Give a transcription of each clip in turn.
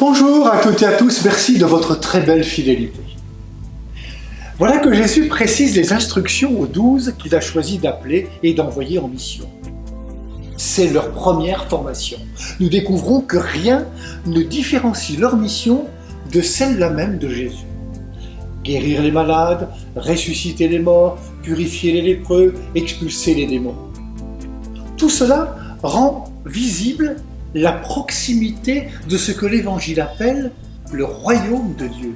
Bonjour à toutes et à tous, merci de votre très belle fidélité. Voilà que Jésus précise les instructions aux 12 qu'il a choisi d'appeler et d'envoyer en mission. C'est leur première formation. Nous découvrons que rien ne différencie leur mission de celle-là même de Jésus. Guérir les malades, ressusciter les morts, purifier les lépreux, expulser les démons. Tout cela rend visible la proximité de ce que l'Évangile appelle le royaume de Dieu.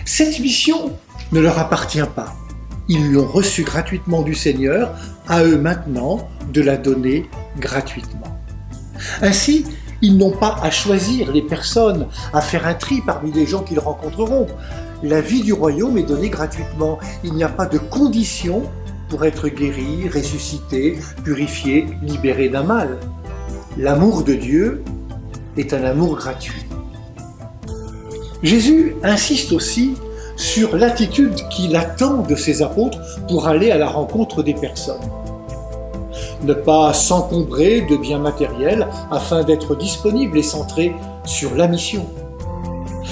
Cette mission ne leur appartient pas. Ils l'ont reçue gratuitement du Seigneur, à eux maintenant de la donner gratuitement. Ainsi, ils n'ont pas à choisir les personnes, à faire un tri parmi les gens qu'ils rencontreront. La vie du royaume est donnée gratuitement. Il n'y a pas de conditions pour être guéri, ressuscité, purifié, libéré d'un mal. L'amour de Dieu est un amour gratuit. Jésus insiste aussi sur l'attitude qu'il attend de ses apôtres pour aller à la rencontre des personnes. Ne pas s'encombrer de biens matériels afin d'être disponible et centré sur la mission.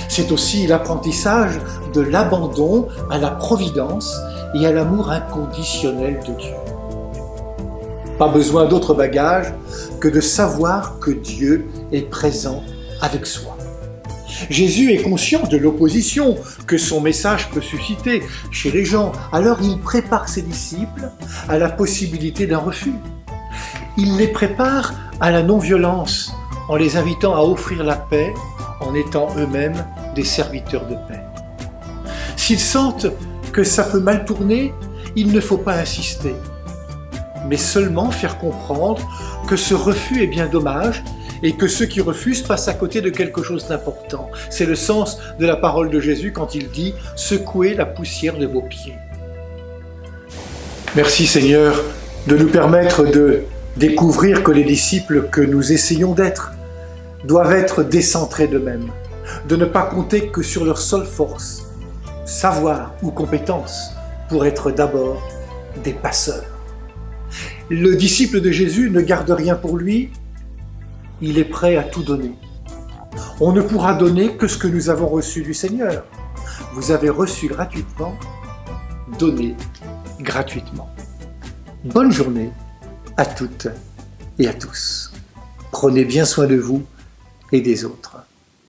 C'est aussi l'apprentissage de l'abandon à la providence et à l'amour inconditionnel de Dieu. Pas besoin d'autre bagage que de savoir que Dieu est présent avec soi. Jésus est conscient de l'opposition que son message peut susciter chez les gens, alors il prépare ses disciples à la possibilité d'un refus. Il les prépare à la non-violence en les invitant à offrir la paix en étant eux-mêmes des serviteurs de paix. S'ils sentent que ça peut mal tourner, il ne faut pas insister, mais seulement faire comprendre que ce refus est bien dommage et que ceux qui refusent passent à côté de quelque chose d'important. C'est le sens de la parole de Jésus quand il dit « Secouez la poussière de vos pieds ». Merci Seigneur de nous permettre de découvrir que les disciples que nous essayons d'être doivent être décentrés d'eux-mêmes, de ne pas compter que sur leur seule force, savoir ou compétence, pour être d'abord des passeurs. Le disciple de Jésus ne garde rien pour lui, il est prêt à tout donner. On ne pourra donner que ce que nous avons reçu du Seigneur. Vous avez reçu gratuitement, donnez gratuitement. Bonne journée à toutes et à tous. Prenez bien soin de vous et des autres.